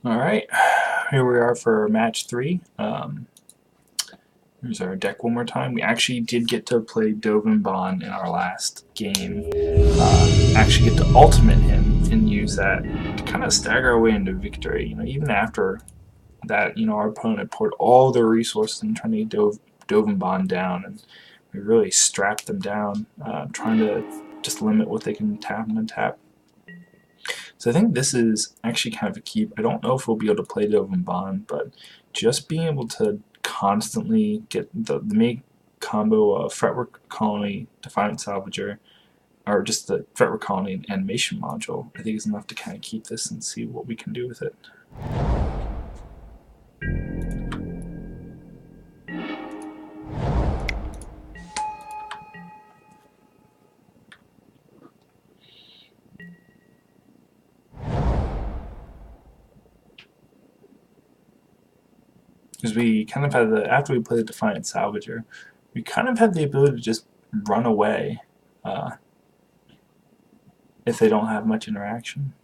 Alright, here we are for match 3. Here's our deck one more time. We actually did get to play Dovin in our last game. Actually get to ultimate him and use that to kind of stagger our way into victory. Even after that, our opponent poured all their resources in trying to get Dovin down, and we really strapped them down, trying to just limit what they can tap and untap. So I think this is actually kind of a keep. I don't know if we'll be able to play Dovin, but just being able to constantly get the make combo of Fretwork Colony, Defiant Salvager, or just the Fretwork Colony and Animation module, I think is enough to kind of keep this and see what we can do with it. Because we kind of had after we played the Defiant Salvager, we kind of had the ability to just run away if they don't have much interaction.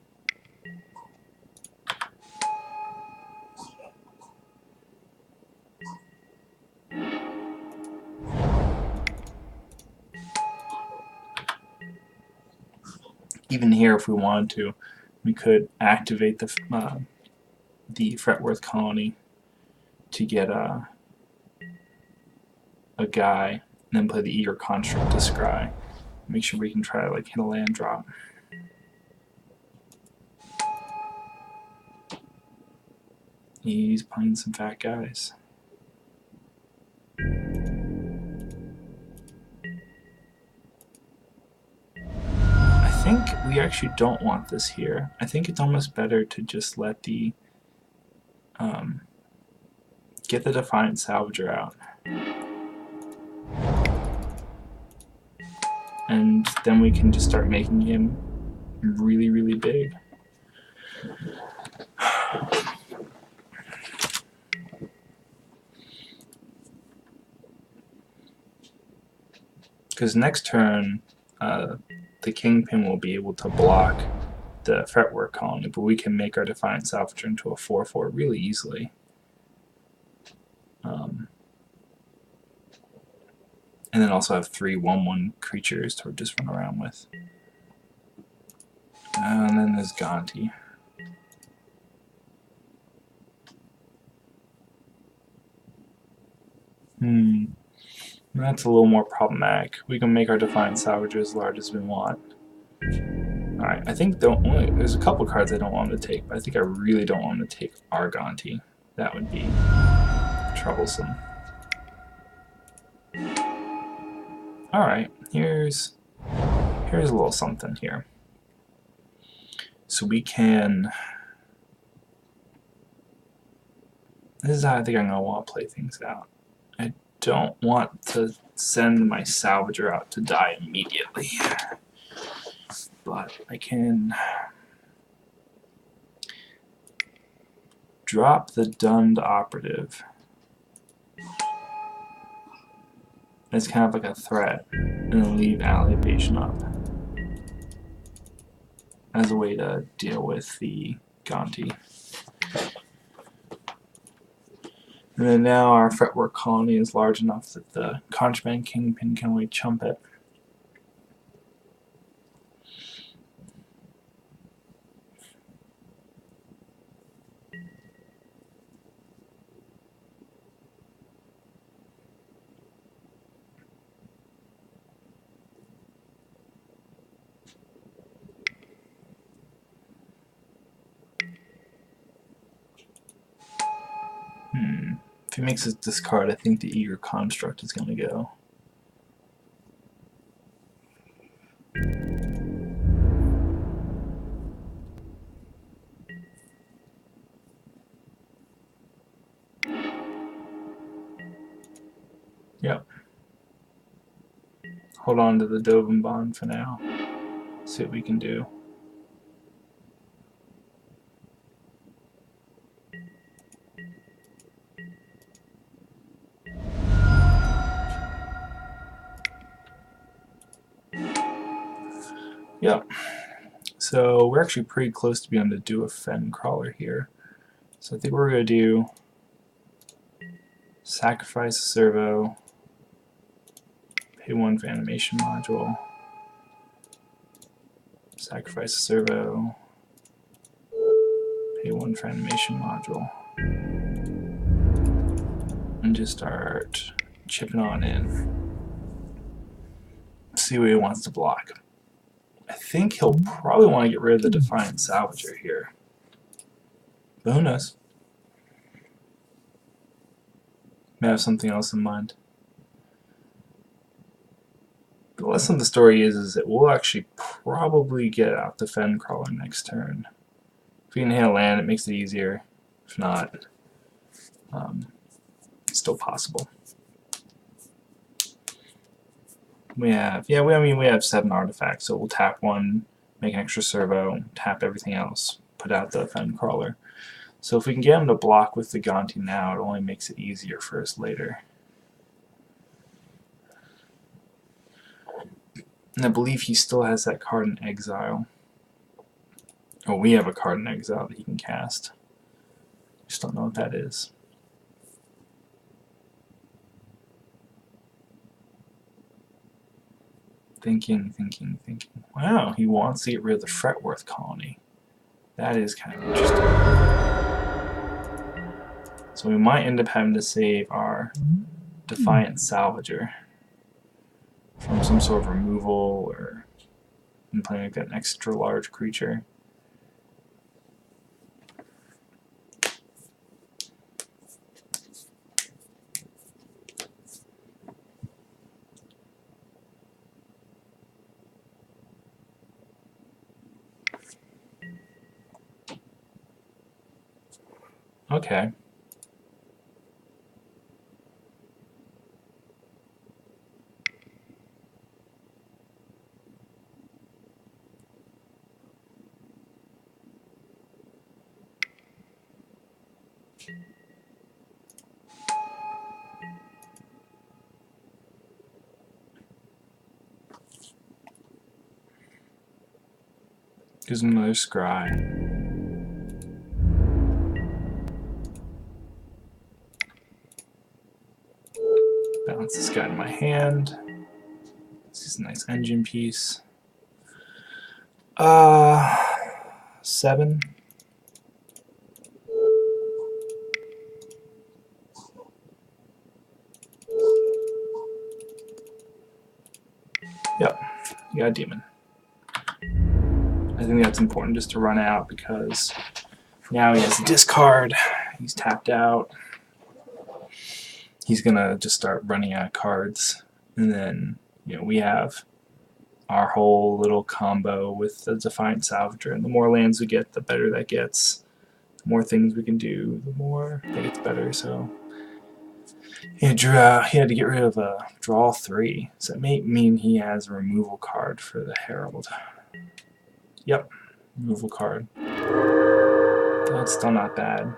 Even here, if we wanted to, we could activate the Fretworth Colony to get a guy, and then play the Eager Construct to scry. Make sure we can try to hit a land drop. He's playing some fat guys. I think we actually don't want this here. I think it's almost better to just let the get the Defiant Salvager out. And then we can just start making him really, really big. Because next turn, the Kingpin will be able to block the Fretwork Colony, but we can make our Defiant Salvager into a 4/4 really easily. And then also have 3 1/1 creatures to just run around with. And then there's Gonti. That's a little more problematic. We can make our Defiant Salvager as large as we want. Alright, I think there's a couple cards I don't want to take, but I think I really don't want to take Argonti. That would be troublesome. Alright, here's a little something here. So we can... This is how I think I'm going to want to play things out. I don't want to send my Salvager out to die immediately. But I can drop the Dund Operative. It's kind of like a threat, and then leave Ally Evasion up as a way to deal with the Gonti. And then now our Fretwork Colony is large enough that the Contraband Kingpin can only chump it. If he makes his discard, I think the Eager Construct is going to go. Yep. Hold on to the Dovin for now. See what we can do. Yep. So we're actually pretty close to being able to do a Fen Crawler here. So I think we're going to do sacrifice a servo, pay 1 for animation module, sacrifice a servo, pay 1 for animation module, and just start chipping on in. See what he wants to block. I think he'll probably want to get rid of the Defiant Salvager here. But who knows? May have something else in mind. The lesson of the story is that we'll actually probably get out the Fen Crawler next turn. If we can hit a land, it makes it easier. If not, it's still possible. We have, I mean, we have 7 artifacts, so we'll tap 1, make an extra servo, tap everything else, put out the Fen Crawler. So if we can get him to block with the Gonti now, it only makes it easier for us later. And I believe he still has that card in exile. Oh, we have a card in exile that he can cast. Just don't know what that is. Thinking. Wow, he wants to get rid of the Fretworth colony. That is kind of interesting. So we might end up having to save our Defiant Salvager from some sort of removal or playing like an extra large creature. Okay. Gives him another scry. Balance this guy in my hand. This is a nice engine piece. 7. Yep, you got a demon. I think that's important just to run out because now he has a discard. He's tapped out. He's gonna just start running out of cards, and then we have our whole little combo with the Defiant Salvager. And the more lands we get, the better that gets. The more things we can do, the more that gets better. So he had to get rid of a draw 3. So it may mean he has a removal card for the Herald. Yep, removal card. That's still not bad.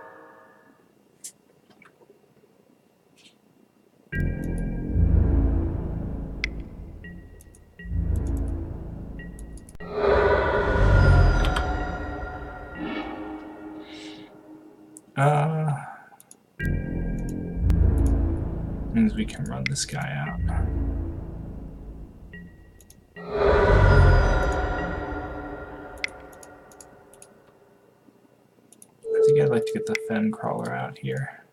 Means we can run this guy out. I think I'd like to get the Fen Crawler out here.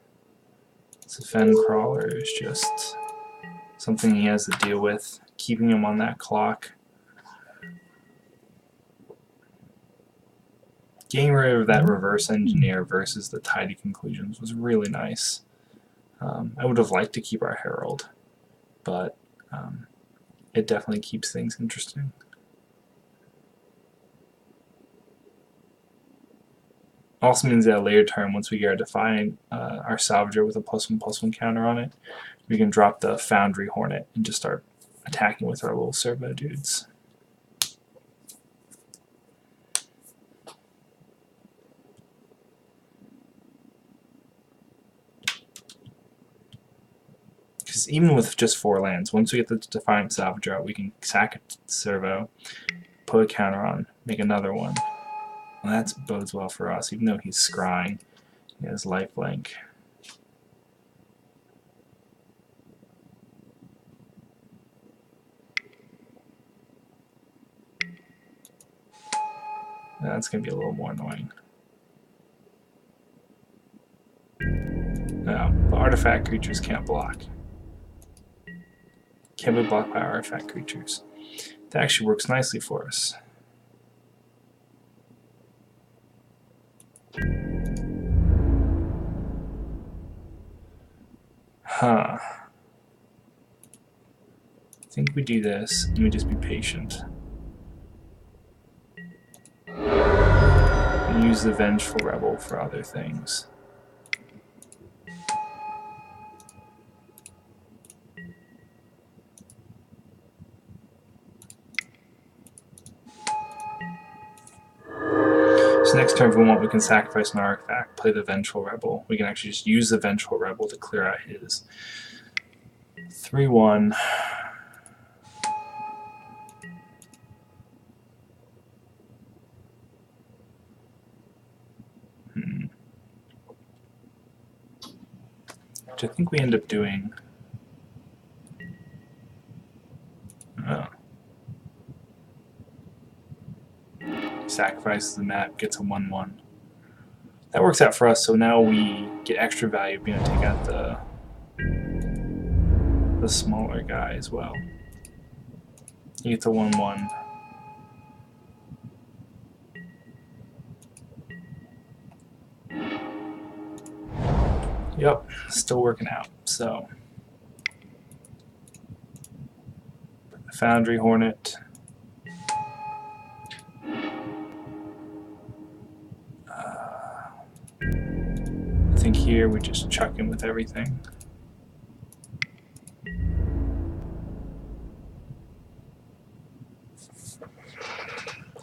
So Fen Crawler is just something he has to deal with, keeping him on that clock. Getting rid of that reverse engineer versus the tidy conclusions was really nice. I would have liked to keep our Herald, but it definitely keeps things interesting. Also means that a later turn, once we get our Defiant, our Salvager with a +1/+1 counter on it, we can drop the Foundry Hornet and just start attacking with our little servo dudes. Because even with just 4 lands, once we get the Defiant Salvager out, we can sack a servo, put a counter on, make another one. Well, that bodes well for us, even though he's scrying. He has lifelink. That's going to be a little more annoying. No, the artifact creatures can't block. Can't be blocked by artifact creatures. That actually works nicely for us. Huh. I think we do this, and we just be patient. And use the Vengeful Rebel for other things. So next turn, if we want, we can sacrifice an artifact, play the Vengeful Rebel. We can actually just use the Vengeful Rebel to clear out his 3/1. Which I think we end up doing. Oh. Sacrifices the map, gets a 1/1. That works out for us, so now we get extra value being able to take out the smaller guy as well. He gets a 1/1. Yep, still working out. So, the Foundry Hornet. I think here we just chuck in with everything.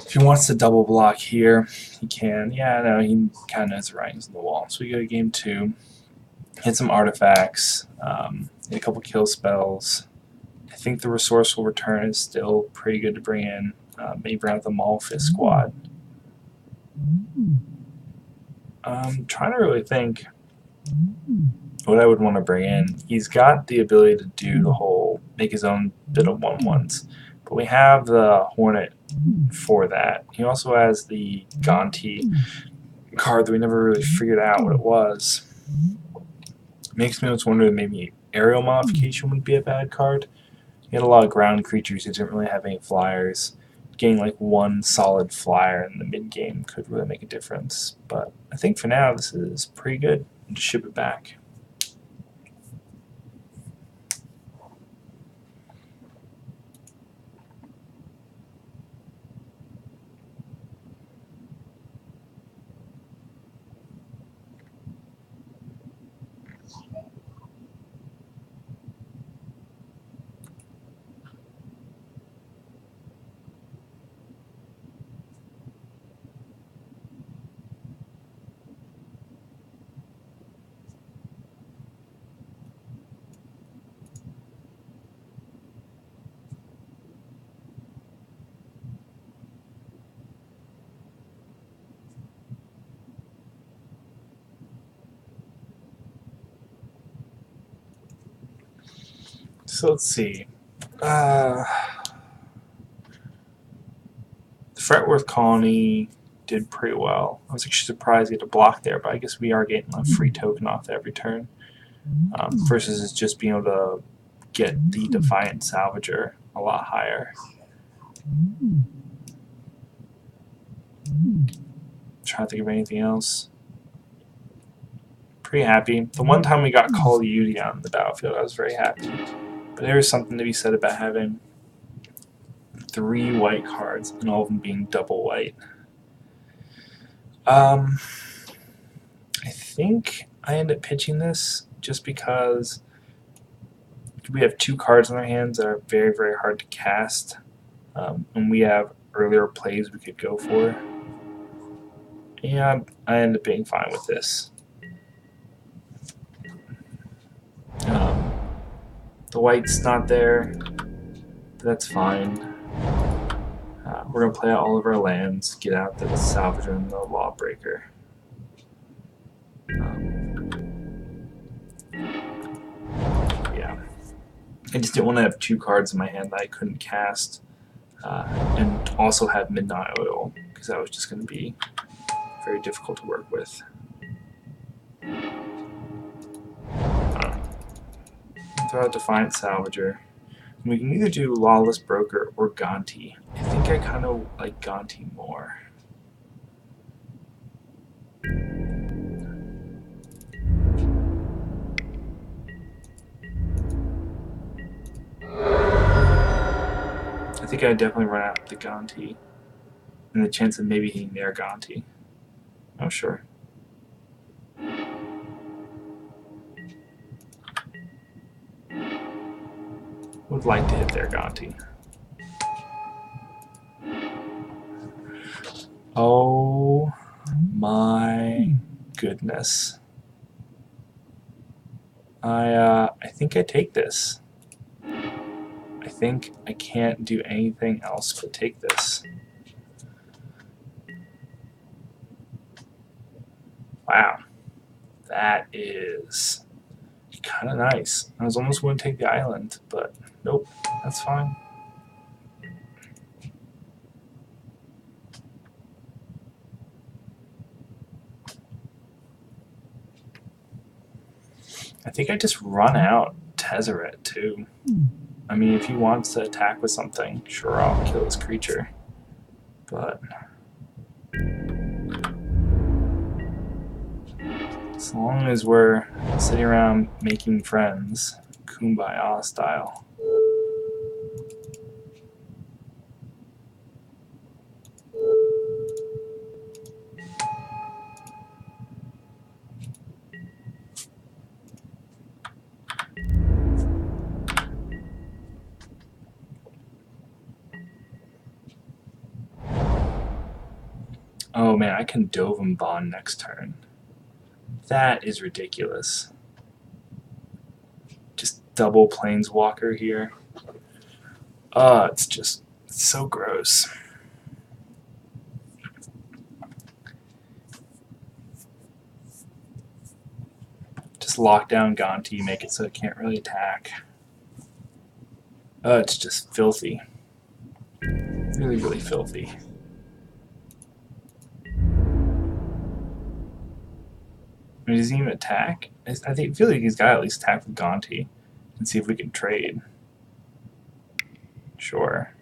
If he wants to double block here, he can. Yeah, no, he kind of knows the writings on the wall. So we go to game 2. Hit some artifacts, hit a couple kill spells. I think the Resourceful Return is still pretty good to bring in. Maybe bring out the Malfist squad. I'm trying to really think what I would want to bring in. He's got the ability to do the whole, make his own bit of 1/1s. But we have the Hornet for that. He also has the Gonti card that we never really figured out what it was. Makes me always wonder that maybe Aerial Modification would be a bad card. He had a lot of ground creatures, he didn't really have any flyers. Getting like one solid flyer in the mid-game could really make a difference. But I think for now this is pretty good. Just ship it back. So let's see. The Fretworth Colony did pretty well. I was actually surprised he had a block there, but I guess we are getting a free token off every turn. Versus just being able to get the Defiant Salvager a lot higher. Trying to think of anything else. Pretty happy. The one time we got Call of Duty on the battlefield, I was very happy. But there is something to be said about having 3 white cards and all of them being double white. I think I end up pitching this just because we have 2 cards in our hands that are very, very hard to cast. And we have earlier plays we could go for. And I end up being fine with this. The white's not there. That's fine. We're going to play out all of our lands, get out the Salvager and the Lawbreaker. Yeah. I just didn't want to have two cards in my hand that I couldn't cast, and also have Midnight Oil, because that was just going to be very difficult to work with. Throw out Defiant Salvager. We can either do Lawless Broker or Gonti. I think I kind of like Gonti more. I think I'd definitely run out the Gonti, and the chance of maybe hitting their Gonti. Oh, sure. Would like to hit their Gonti. Oh my goodness. I think I take this. I think I can't do anything else but take this. Wow. That is kind of nice. I was almost going to take the island, but nope, that's fine. I think I just run out Tezzeret too. I mean, if he wants to attack with something, sure, I'll kill his creature. But as long as we're sitting around making friends, kumbaya style. Oh man, I can Dovin Bond next turn. That is ridiculous. Just double Planeswalker here. It's just so gross. Just lock down Gonti, make it so it can't really attack. It's just filthy. Really, really filthy. I mean, does he even attack? I feel like he's got to at least attack with Gonti and see if we can trade. Sure.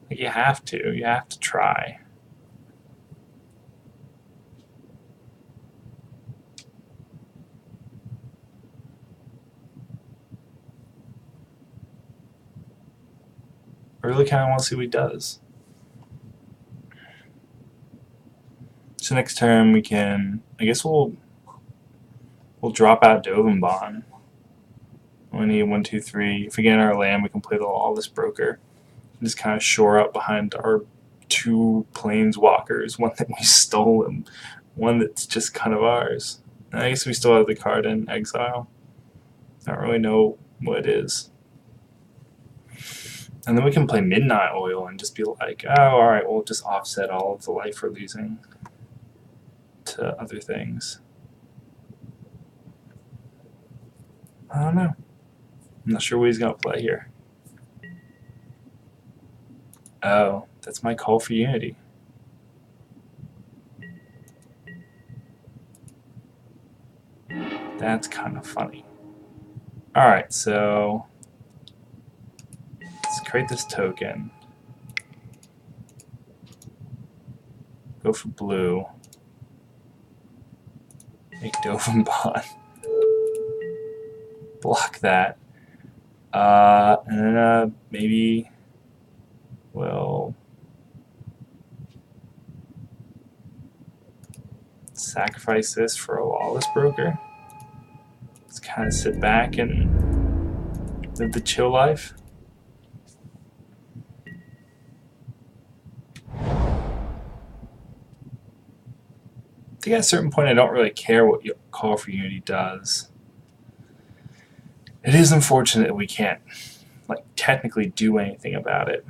Like, you have to. You have to try. I really kind of want to see what he does. So next turn we can, I guess we'll drop out Dovin Bond. We need 1, 2, 3. If we get in our land, we can play the Lawless Broker. And just kind of shore up behind our two Planeswalkers, one that we stole and one that's just kind of ours. And I guess we still have the card in exile. I don't really know what it is. And then we can play Midnight Oil and just be like, oh, alright, we'll just offset all of the life we're losing to other things. I don't know. I'm not sure what he's going to play here. Oh, that's my call for unity. That's kind of funny. Alright, so let's create this token. Go for blue. Make Dovin Bond. Block that. And then maybe we'll sacrifice this for a Lawless Broker. Let's kind of sit back and live the chill life. I think at a certain point I don't really care what Call for Unity does. It is unfortunate that we can't like technically do anything about it.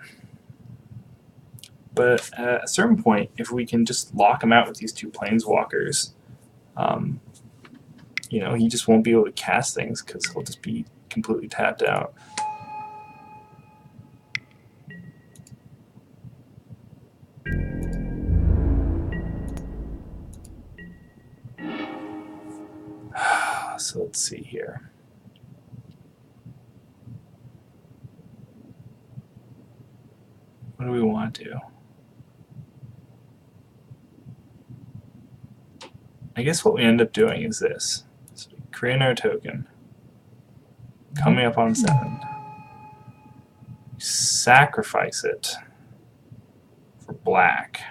But at a certain point, if we can just lock him out with these two planeswalkers, you know, he just won't be able to cast things because he'll just be completely tapped out. So let's see here. What do we want to do? I guess what we end up doing is this. So we create our token. Coming up on 7. Sacrifice it for black.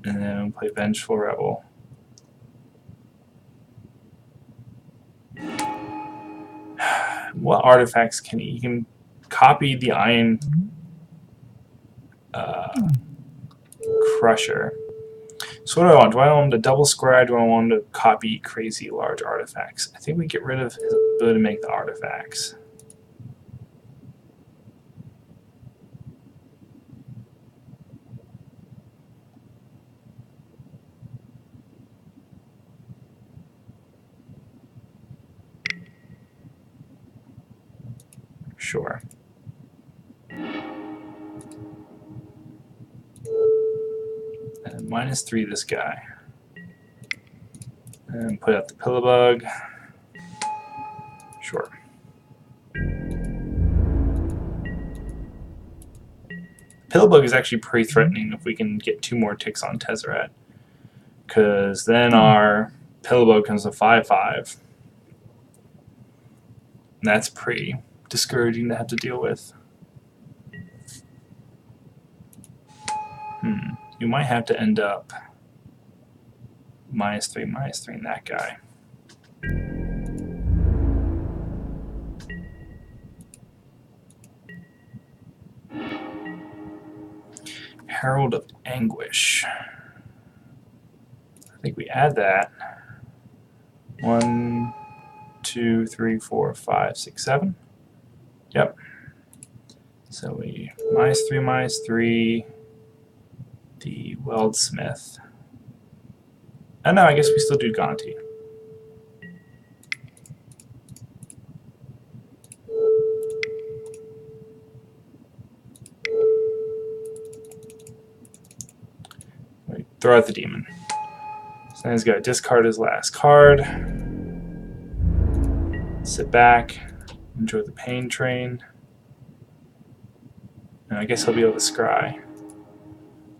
And then play Vengeful Rebel. What artifacts can he? He can copy the Iron Crusher. So what do I want? Do I want him to double square? Do I want him to copy crazy large artifacts? I think we get rid of his ability to make the artifacts. Sure. And -3 this guy. And put out the Pillowbug. Sure. Pillowbug is actually pretty threatening if we can get 2 more ticks on Tezzeret. Because then our Pillowbug comes to 5/5. And that's pretty discouraging to have to deal with. You might have to end up -3 in that guy. Herald of Anguish. I think we add that. 1, 2, 3, 4, 5, 6, 7. Yep. So we -3 the Weldsmith. Oh no, I guess we still do Gonti. Wait, throw out the demon. So now he's got to discard his last card. Sit back, enjoy the pain train. And I guess he'll be able to scry.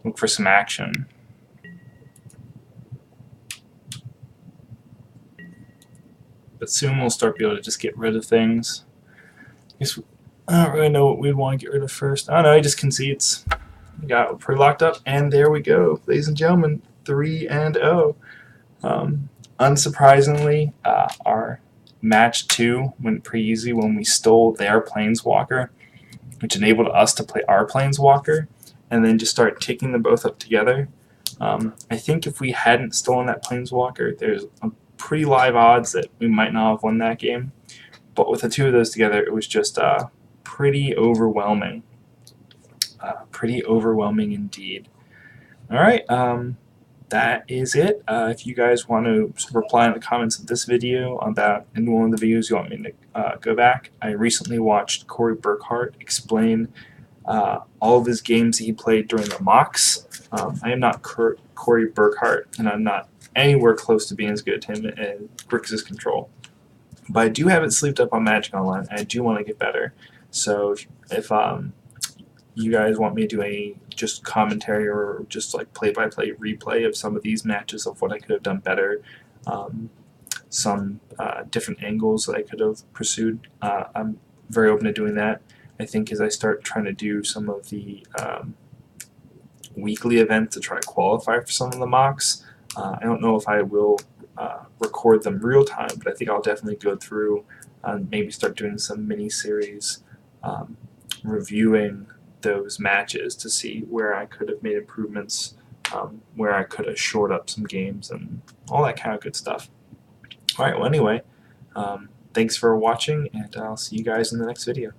Look for some action. But soon we'll start being able to just get rid of things. I don't really know what we'd want to get rid of first. I don't know, he just concedes. We got it pretty locked up, and there we go. Ladies and gentlemen, 3-0. Unsurprisingly, our match 2 went pretty easy when we stole their Planeswalker, which enabled us to play our Planeswalker, and then just start ticking them both up together. I think if we hadn't stolen that Planeswalker, there's a pretty live odds that we might not have won that game. But with the 2 of those together, it was just pretty overwhelming. Pretty overwhelming indeed. Alright, that is it. If you guys want to reply in the comments of this video about any one of the videos you want me to go back, I recently watched Corey Burkhart explain all of his games that he played during the mocks. I am not Corey Burkhart, and I'm not anywhere close to being as good as him in Grixis Control. But I do have it sleeved up on Magic Online, and I do want to get better. So if you guys want me to do a just commentary or just like play-by-play replay of some of these matches of what I could have done better, some different angles that I could have pursued, I'm very open to doing that. I think as I start trying to do some of the weekly events to try to qualify for some of the mocks, I don't know if I will record them real time, but I think I'll definitely go through and maybe start doing some mini-series reviewing those matches to see where I could have made improvements, where I could have shored up some games, and all that kind of good stuff. Alright, well anyway, thanks for watching, and I'll see you guys in the next video.